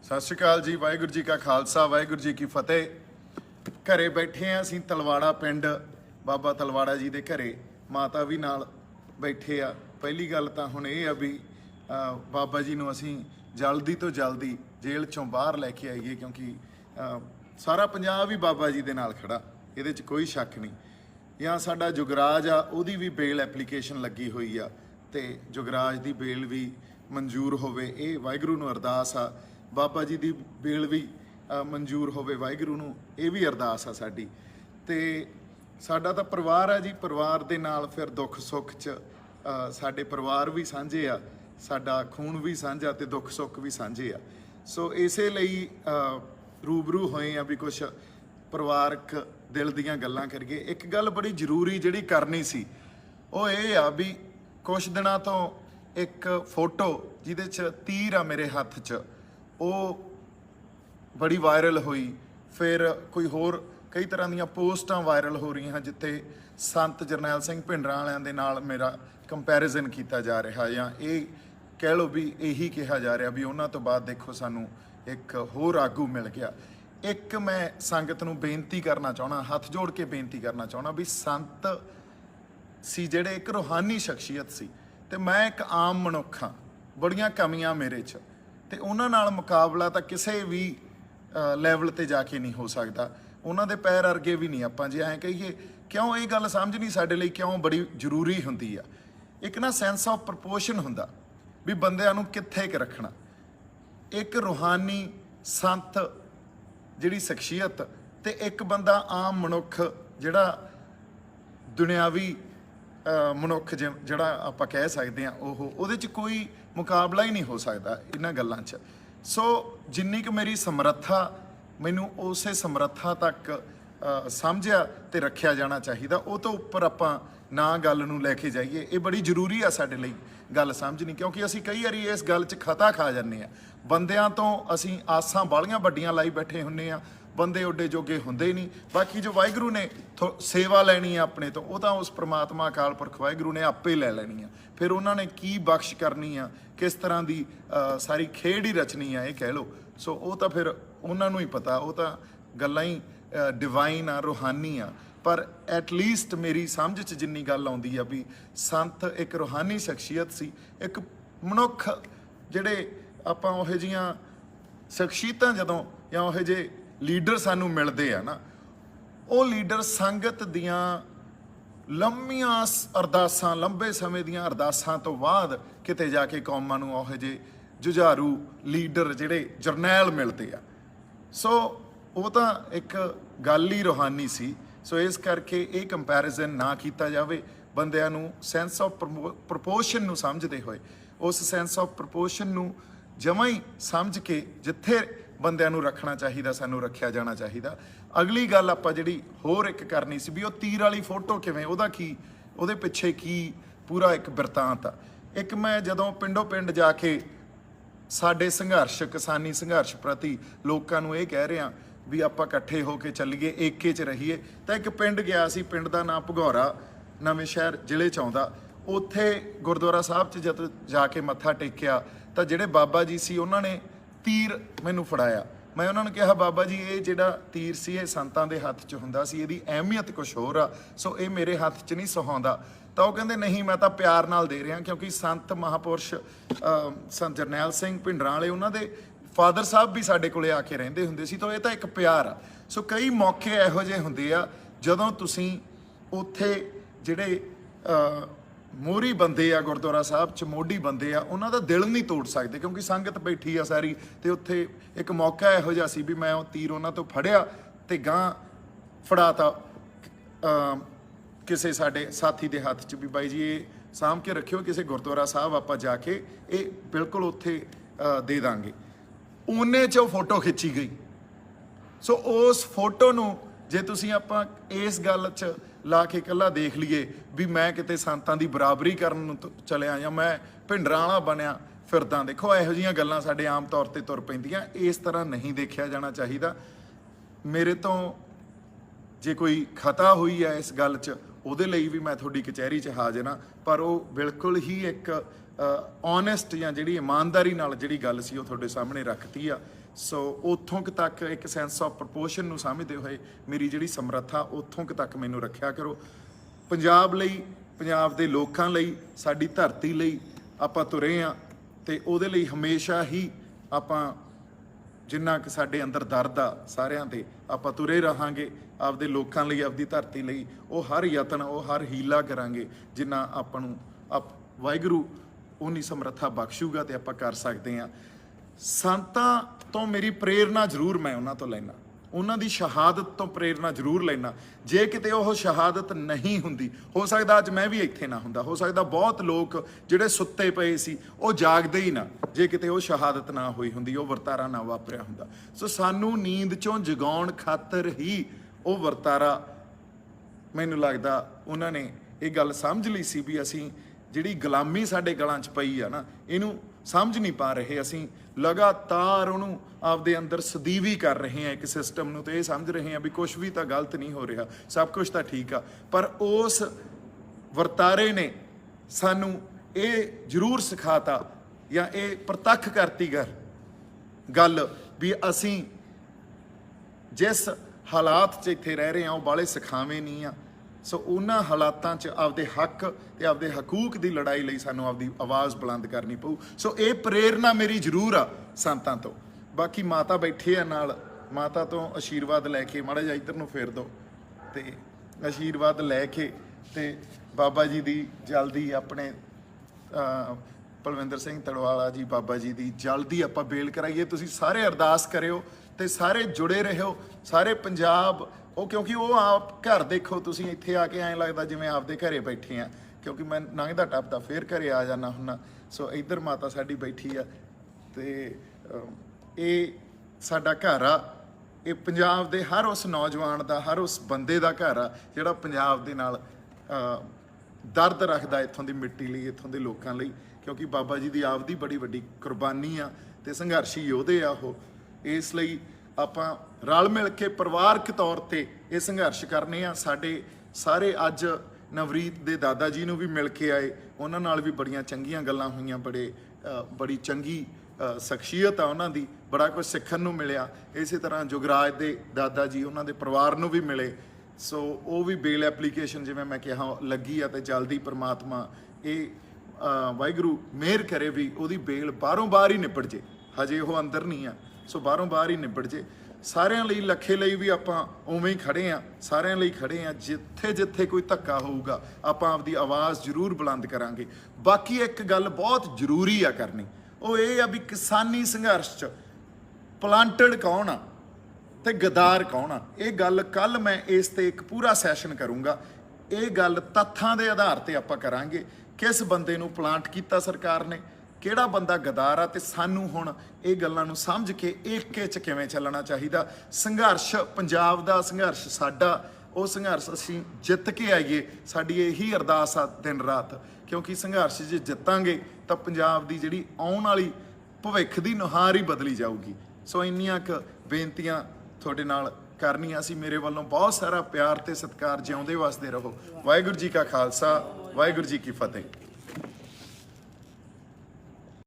सत श्री अकाल जी। वाहिगुरू जी का खालसा, वाहिगुरू जी की फतेह। घरे बैठे हैं ਅਸੀਂ तलवाड़ा पिंड, बाबा तलवाड़ा जी के घरे माता भी नाल बैठे आ। पहली गल तो हुण ये आ भी बाबा जी नूं असीं जल्दी तो जल्दी जेल चों बाहर लैके आईए, क्योंकि सारा पंजाब ही बाबा जी दे नाल खड़ा, इहदे च कोई शक नहीं। या साडा जुगराज आ, उहदी भी बेल एप्लीकेशन लगी हुई आ, ते जुगराज दी बेल भी मंजूर होवे, ये वाहिगुरू नूं अरदास आ। बाबा जी की बेल भी मंजूर होवे, वाहिगुरू नूं ये भी अरदास आ साडी। ते साडा तां परिवार आ जी, परिवार दे नाल फिर दुख सुख च साडे परिवार भी सांझे आ, साडा खून भी सांझा ते दुख सुख भी सांझे आ। सो इसे लई रूबरू होए आ भी कुछ परिवारक दिल दीयां गल्लां करिए। एक गल बड़ी जरूरी जिहड़ी करनी सी वो ये आ भी कुछ दिनां तो एक फोटो जिहदे च तीर आ मेरे हत्थ च, वो बड़ी वायरल हुई। फिर कोई होर कई तरह दी पोस्टां वायरल हो रही हैं जिथे संत जरनैल सिंह भिंडरां वालियां दे नाल मेरा कंपैरिजन किया जा रहा, या ये कह लो भी यही कहा जा रहा भी उन्हां तो बाद देखो सानू एक होर आगू मिल गया। एक मैं संगत नूं बेनती करना चाहना, हथ जोड़ के बेनती करना चाहना भी संत सी जिहड़े एक रूहानी शख्सियत सी, ते मैं एक आम मनुख हाँ, बड़ियां कमियां मेरे च, ते उन्हां नाल मुकाबला तां किसी भी लैवल ते जाके नहीं हो सकता। उन्हां दे पैर अरगे भी नहीं आपां जे ऐं कहीए। क्यों ये गल समझ नहीं साडे लई क्यों बड़ी जरूरी हुंदी आ। एक ना सेंस ऑफ प्रपोर्शन हुंदा भी बंदिआं नूं कित्थे क रखना। एक रूहानी संत जिहड़ी शख्सियत ते एक बंदा आम मनुख जिहड़ा दुनियावी मनुख जिहड़ा आपां कह सकते हैं, ਉਹਦੇ 'ਚ कोई मुकाबला ही नहीं हो सकता इन्हां गल्लां 'ਚ। सो जिन्नी क मेरी समर्था, मैनू उस समर्था तक समझिया ते रखिया जाना चाहिए। वो तो उपर आपां ना गल नूं लैके जाइए, ये बड़ी जरूरी आ साडे लई गल समझनी, क्योंकि असीं कई वारी इस गल 'च खता खा जाने आ। बंदियां तो असीं आसां बालियां वड्डियां लाई बैठे हुंदे आ, बंदे उड्डे जोगे हुंदे ही नहीं। बाकी जो वाहिगुरू ने सेवा लैनी है अपने तो वो तो उस परमात्मा अकाल पुरख वाहिगुरू ने आपे लै लैनी है। फिर उन्होंने की बख्श करनी आ, किस तरह की सारी खेड ही रचनी है, ये कह लो। सो वो तो फिर उन्होंने ही पता, वो तो गल्लां ही डिवाइन आ, रूहानी आ। पर एटलीस्ट मेरी समझ च जिन्नी गल आउंदी आ भी संत एक रूहानी शख्सियत सी, एक मनुख जिहड़े आपां उहो जिहियां शख्सियतां जदों या उहो जे लीडर सानू मिलते हैं ना, वो लीडर संगत दियां लंबियां अरदासां, लंबे समय दियां अरदासां तो बाद किते जाके कौमां नूं उहो जे जुझारू लीडर जिहड़े जरनैल मिलते आ। सो वो तो एक गल ही रूहानी सी। सो इस करके ये कंपैरिजन ना किया जाए। बंदिआं नूं सेंस ऑफ प्रपोर्शन नूं समझदे होए, उस सेंस ऑफ प्रपोर्शन नूं जमा ही समझ के जिथे बंदिआं नूं रखना चाहिए सानूं रखिया जाना चाहिए। अगली गल आपां जिहड़ी होर एक करनी सी भी वो तीर वाली फोटो किवें, उहदा की उहदे पिछे की पूरा एक बिरतांत आ। एक मैं जदों पिंडों पिंड जाके साडे संघर्ष, किसानी संघर्ष प्रति लोकां नूं ये कह रहा भी आपां इकट्ठे होके चलीए, एके च रहीए, तो एक पिंड गया सी, पिंड का नाम भगौरा नवें शहर जिले च आउंदा। उत्थे गुरुद्वारा साहब च जद जाके मत्था टेकिया तो जिहड़े बाबा जी सी उन्होंने तीर मैनू फड़ाया। मैं उन्होंने कहा बाबा जी ये जिहड़ा तीर सी ये संतां दे हत्थ च हुंदा सी, इहदी अहमियत कुछ होर आ, सो ये मेरे हत्थ च नहीं सुहाउंदा। तो वो कहंदे नहीं, मैं तो प्यार नाल दे रहा, क्योंकि संत महापुरुष संत जरनैल सिंह भिंडरां वाले उन्हां दे फादर साहब भी साडे कोले आके रहिंदे हुंदे सी, तो ये तो एक प्यार आ। सो कई मौके इहो जिहे हुंदे आ जदों तुसीं उत्थे जिहड़े मोहरी बंदे आ गुरुद्वारा साहब च, मोढी बंदे आ, उन्हां दा दिल नहीं तोड़ सकते, क्योंकि संगत बैठी आ सारी। तो उत्थे एक मौका इहो जिहा सी भी मैं वो तीर उन्हां तो फड़िया ते गां फड़ाता किसी साडे साथी दे हत्थ च भी बाई जी ये साਂਭ के रखियो, किसी गुरुद्वारा साहब आपां जाके ये बिल्कुल उत्थे दे दांगे। उन्ने च फोटो खिंची गई। सो उस फोटो नूं जे तुसीं आपां इस गल च ला के कल्ला देख लीए भी मैं किते संतां दी बराबरी करन नूं चलिया या मैं भिंडरां वाला बनिया फिरदा, देखो इहो जिहियां गल्लां साडे आम तौर ते तुर पैंदियां। इस तरह नहीं देखिया जाना चाहिए। मेरे तो जे कोई खता हुई है इस गल च, ਉਹਦੇ ਲਈ भी मैं थोड़ी कचहरी च हाजिर हाँ, पर वो बिल्कुल ही एक ਓਨੈਸਟ ਜਾਂ ਜਿਹੜੀ ਇਮਾਨਦਾਰੀ ਨਾਲ ਜਿਹੜੀ ਗੱਲ ਸੀ ਉਹ ਤੁਹਾਡੇ ਸਾਹਮਣੇ ਰੱਖਤੀ ਆ। ਸੋ ਉੱਥੋਂ ਕੁ ਤੱਕ ਇੱਕ ਸੈਂਸ ਆਫ ਪ੍ਰਪੋਰਸ਼ਨ ਨੂੰ ਸਮਝਦੇ ਹੋਏ ਮੇਰੀ ਜਿਹੜੀ ਸਮਰੱਥਾ ਉੱਥੋਂ ਕੁ ਤੱਕ ਮੈਨੂੰ ਰੱਖਿਆ ਕਰੋ। ਪੰਜਾਬ ਲਈ, ਪੰਜਾਬ ਦੇ ਲੋਕਾਂ ਲਈ, ਸਾਡੀ ਧਰਤੀ ਲਈ ਆਪਾਂ ਤੁਰੇ ਆ ਤੇ ਉਹਦੇ ਲਈ ਹਮੇਸ਼ਾ ਹੀ ਆਪਾਂ ਜਿੰਨਾ ਕਿ ਸਾਡੇ ਅੰਦਰ ਦਰਦ ਆ ਸਾਰਿਆਂ ਦੇ ਆਪਾਂ ਤੁਰੇ ਰਹਾਂਗੇ। ਆਪਦੇ ਲੋਕਾਂ ਲਈ, ਆਪਦੀ ਧਰਤੀ ਲਈ ਉਹ ਹਰ ਯਤਨ, ਉਹ ਹਰ ਹੀਲਾ ਕਰਾਂਗੇ ਜਿੰਨਾ ਆਪਾਂ ਨੂੰ ਵਾਹਿਗੁਰੂ ਉਨੀ ਸਮਰੱਥਾ ਬਖਸ਼ੂਗਾ ਤੇ ਆਪਾਂ ਕਰ ਸਕਦੇ ਹਾਂ। ਸੰਤਾਂ ਤੋਂ ਮੇਰੀ ਪ੍ਰੇਰਨਾ ਜ਼ਰੂਰ ਮੈਂ ਉਹਨਾਂ ਤੋਂ ਲੈਣਾ, ਉਹਨਾਂ ਦੀ ਸ਼ਹਾਦਤ ਤੋਂ ਪ੍ਰੇਰਨਾ ਜ਼ਰੂਰ ਲੈਣਾ। ਜੇ ਕਿਤੇ ਉਹ ਸ਼ਹਾਦਤ ਨਹੀਂ ਹੁੰਦੀ, ਹੋ ਸਕਦਾ ਅੱਜ ਮੈਂ ਵੀ ਇੱਥੇ ਨਾ ਹੁੰਦਾ, ਹੋ ਸਕਦਾ ਬਹੁਤ ਲੋਕ ਜਿਹੜੇ ਸੁੱਤੇ ਪਏ ਸੀ ਉਹ ਜਾਗਦੇ ਹੀ ਨਾ, ਜੇ ਕਿਤੇ ਉਹ ਸ਼ਹਾਦਤ ਨਾ ਹੋਈ ਹੁੰਦੀ, ਉਹ ਵਰਤਾਰਾ ਨਾ ਵਾਪਰਿਆ ਹੁੰਦਾ। ਸੋ ਸਾਨੂੰ ਨੀਂਦ ਚੋਂ ਜਗਾਉਣ ਖਾਤਰ ਹੀ ਉਹ ਵਰਤਾਰਾ, ਮੈਨੂੰ ਲੱਗਦਾ ਉਹਨਾਂ ਨੇ ਇਹ ਗੱਲ ਸਮਝ ਲਈ ਸੀ ਵੀ ਅਸੀਂ ਜਿਹੜੀ ਗੁਲਾਮੀ ਸਾਡੇ ਗਲਾਂ 'ਚ ਪਈ ਆ ਨਾ, ਇਹਨੂੰ ਸਮਝ ਨਹੀਂ ਪਾ ਰਹੇ। ਅਸੀਂ ਲਗਾਤਾਰ ਉਹਨੂੰ ਆਪਦੇ ਅੰਦਰ ਸਦੀਵੀ ਕਰ ਰਹੇ ਹਾਂ ਇੱਕ ਸਿਸਟਮ ਨੂੰ, ਤੇ ਇਹ ਸਮਝ ਰਹੇ ਹਾਂ ਵੀ ਕੁਝ ਵੀ ਤਾਂ ਗਲਤ ਨਹੀਂ ਹੋ ਰਿਹਾ, ਸਭ ਕੁਝ ਤਾਂ ਠੀਕ ਆ। ਪਰ ਉਸ ਵਰਤਾਰੇ ਨੇ ਸਾਨੂੰ ਇਹ ਜ਼ਰੂਰ ਸਿਖਾਤਾ ਜਾਂ ਇਹ ਪ੍ਰਤੱਖ ਕਰਤੀ ਗੱਲ ਵੀ ਅਸੀਂ ਜਿਸ ਹਾਲਾਤ 'ਚ ਇੱਥੇ ਰਹਿ ਰਹੇ ਹਾਂ ਉਹ ਬਾਲੇ ਸਿਖਾਵੇਂ ਨਹੀਂ ਆ। ਸੋ ਉਹਨਾਂ ਹਾਲਾਤਾਂ 'ਚ ਆਪਦੇ ਹੱਕ ਤੇ ਆਪਦੇ ਹਕੂਕ ਦੀ ਲੜਾਈ ਲਈ ਸਾਨੂੰ ਆਪਦੀ ਆਵਾਜ਼ ਬੁਲੰਦ ਕਰਨੀ ਪਊ। ਸੋ ਇਹ ਪ੍ਰੇਰਨਾ ਮੇਰੀ ਜ਼ਰੂਰ ਆ ਸੰਤਾਂ ਤੋਂ। ਬਾਕੀ ਮਾਤਾ ਬੈਠੇ ਆ ਨਾਲ, ਮਾਤਾ ਤੋਂ ਆਸ਼ੀਰਵਾਦ ਲੈ ਕੇ ਮਾੜਾ ਜਿਹਾ ਇੱਧਰ ਨੂੰ ਫੇਰ ਦਿਓ ਤੇ ਆਸ਼ੀਰਵਾਦ ਲੈ ਕੇ ਤੇ ਬਾਬਾ ਜੀ ਦੀ ਜਲਦੀ ਆਪਣੇ ਪਲਵਿੰਦਰ ਸਿੰਘ ਤਲਵਾਲਾ ਜੀ ਬਾਬਾ ਜੀ ਦੀ ਜਲਦੀ ਆਪਾਂ ਬੇਲ ਕਰਾਈਏ। ਤੁਸੀਂ ਸਾਰੇ ਅਰਦਾਸ ਕਰਿਓ ਤੇ ਸਾਰੇ ਜੁੜੇ ਰਹੋ, ਸਾਰੇ ਪੰਜਾਬ। ਉਹ ਕਿਉਂਕਿ ਉਹ ਆਪ ਘਰ ਦੇਖੋ, ਤੁਸੀਂ ਇੱਥੇ ਆ ਕੇ ਐਂ ਲੱਗਦਾ ਜਿਵੇਂ ਆਪਦੇ ਘਰੇ ਬੈਠੇ ਆ, ਕਿਉਂਕਿ ਮੈਂ ਲੰਘਦਾ ਟੱਪਦਾ ਫੇਰ ਘਰੇ ਆ ਜਾਣਾ ਹੁੰਦਾ। ਸੋ ਇੱਧਰ ਮਾਤਾ ਸਾਡੀ ਬੈਠੀ ਆ ਤੇ ਇਹ ਸਾਡਾ ਘਰ ਆ, ਇਹ ਪੰਜਾਬ ਦੇ ਹਰ ਉਸ ਨੌਜਵਾਨ ਦਾ, ਹਰ ਉਸ ਬੰਦੇ ਦਾ ਘਰ ਆ ਜਿਹੜਾ ਪੰਜਾਬ ਦੇ ਨਾਲ ਦਰਦ ਰੱਖਦਾ ਇੱਥੋਂ ਦੀ ਮਿੱਟੀ ਲਈ, ਇੱਥੋਂ ਦੇ ਲੋਕਾਂ ਲਈ। ਕਿਉਂਕਿ ਬਾਬਾ ਜੀ ਦੀ ਆਪਦੀ ਬੜੀ ਵੱਡੀ ਕੁਰਬਾਨੀ ਆ ਤੇ ਸੰਘਰਸ਼ੀ ਯੋਧੇ ਆ ਉਹ। ਇਸ ਲਈ ਆਪਾਂ ਰਲ ਮਿਲ ਕੇ ਪਰਿਵਾਰਕ ਤੌਰ ਤੇ ਇਹ ਸੰਘਰਸ਼ ਕਰਨੇ ਆ। ਸਾਡੇ ਸਾਰੇ ਅੱਜ ਨਵਰੀਤ ਦੇ ਦਾਦਾ ਜੀ ਨੂੰ ਵੀ ਮਿਲ ਕੇ ਆਏ, ਉਹਨਾਂ ਨਾਲ ਵੀ ਬੜੀਆਂ ਚੰਗੀਆਂ ਗੱਲਾਂ ਹੋਈਆਂ, ਬੜੀ ਚੰਗੀ ਸ਼ਖਸੀਅਤ ਆ ਉਹਨਾਂ ਦੀ, ਬੜਾ ਕੁਝ ਸਿੱਖਣ ਨੂੰ ਮਿਲਿਆ। ਇਸੇ ਤਰ੍ਹਾਂ ਜੁਗਰਾਜ ਦੇ ਦਾਦਾ ਜੀ, ਉਹਨਾਂ ਦੇ ਪਰਿਵਾਰ ਨੂੰ ਵੀ ਮਿਲੇ। ਸੋ ਉਹ ਵੀ ਬੇਲ ਐਪਲੀਕੇਸ਼ਨ ਜਿਵੇਂ ਮੈਂ ਕਿਹਾ ਲੱਗੀ ਆ ਤੇ ਜਲਦੀ ਪ੍ਰਮਾਤਮਾ ਇਹ ਵਾਹਿਗੁਰੂ ਮਿਹਰ ਕਰੇ ਵੀ ਉਹਦੀ ਬੇਲ ਬਾਹਰੋਂ ਬਾਹਰ ਹੀ ਨਿਬੜ ਜੇ। ਹਜੇ ਉਹ ਅੰਦਰ ਨਹੀਂ ਆ, ਸੋ ਬਾਹਰੋਂ ਬਾਹਰ ਹੀ ਨਿਬੜ ਜੇ। ਸਾਰਿਆਂ ਲਈ, ਲੱਖੇ ਲਈ ਵੀ ਆਪਾਂ ਉਵੇਂ ਹੀ ਖੜੇ ਆ, ਸਾਰਿਆਂ ਲਈ ਖੜੇ ਆ। ਜਿੱਥੇ ਜਿੱਥੇ ਕੋਈ ਧੱਕਾ ਹੋਊਗਾ ਆਪਾਂ ਆਪਦੀ ਆਵਾਜ਼ ਜ਼ਰੂਰ ਬੁਲੰਦ ਕਰਾਂਗੇ। ਬਾਕੀ ਇੱਕ ਗੱਲ ਬਹੁਤ ਜ਼ਰੂਰੀ ਆ ਕਰਨੀ, ਉਹ ਇਹ ਆ ਵੀ ਕਿਸਾਨੀ ਸੰਘਰਸ਼ 'ਚ ਪਲਾਂਟਡ ਕੌਣ ਆ ਤੇ ਗਦਾਰ ਕੌਣ ਆ। ਇਹ ਗੱਲ ਕੱਲ ਮੈਂ ਇਸ ਤੇ ਇੱਕ ਪੂਰਾ ਸੈਸ਼ਨ ਕਰੂੰਗਾ। ਇਹ ਗੱਲ ਤੱਥਾਂ ਦੇ ਆਧਾਰ ਤੇ ਆਪਾਂ ਕਰਾਂਗੇ, ਕਿਸ ਬੰਦੇ ਨੂੰ ਪਲਾਂਟ ਕੀਤਾ ਸਰਕਾਰ ਨੇ, ਕਿਹੜਾ ਬੰਦਾ ਗਦਾਰ ਆ, ਤੇ ਸਾਨੂੰ ਹੁਣ ਇਹ ਗੱਲਾਂ ਨੂੰ ਸਮਝ ਕੇ ਏਕੇ 'ਚ ਕਿਵੇਂ ਚੱਲਣਾ ਚਾਹੀਦਾ। ਸੰਘਰਸ਼ ਪੰਜਾਬ ਦਾ, ਸੰਘਰਸ਼ ਸਾਡਾ, ਉਹ ਸੰਘਰਸ਼ ਅਸੀਂ ਜਿੱਤ ਕੇ ਆਈਏ, ਸਾਡੀ ਇਹੀ ਅਰਦਾਸ ਆ ਦਿਨ ਰਾਤ। ਕਿਉਂਕਿ ਸੰਘਰਸ਼ ਜੇ ਜਿੱਤਾਂਗੇ ਤਾਂ ਪੰਜਾਬ ਦੀ ਜਿਹੜੀ ਆਉਣ ਵਾਲੀ ਭਵਿੱਖ ਦੀ ਨੁਹਾਰ ਹੀ ਬਦਲੀ ਜਾਊਗੀ। ਸੋ ਇੰਨੀਆਂ ਕੁ ਬੇਨਤੀਆਂ ਤੁਹਾਡੇ ਨਾਲ ਕਰਨੀਆਂ ਸੀ। ਮੇਰੇ ਵੱਲੋਂ ਬਹੁਤ ਸਾਰਾ ਪਿਆਰ ਤੇ ਸਤਿਕਾਰ। ਜਿਉਂਦੇ ਵਸਦੇ ਰਹੋ। ਵਾਹਿਗੁਰੂ ਜੀ ਕਾ ਖਾਲਸਾ, ਵਾਹਿਗੁਰੂ ਜੀ ਕੀ ਫਤਿਹ।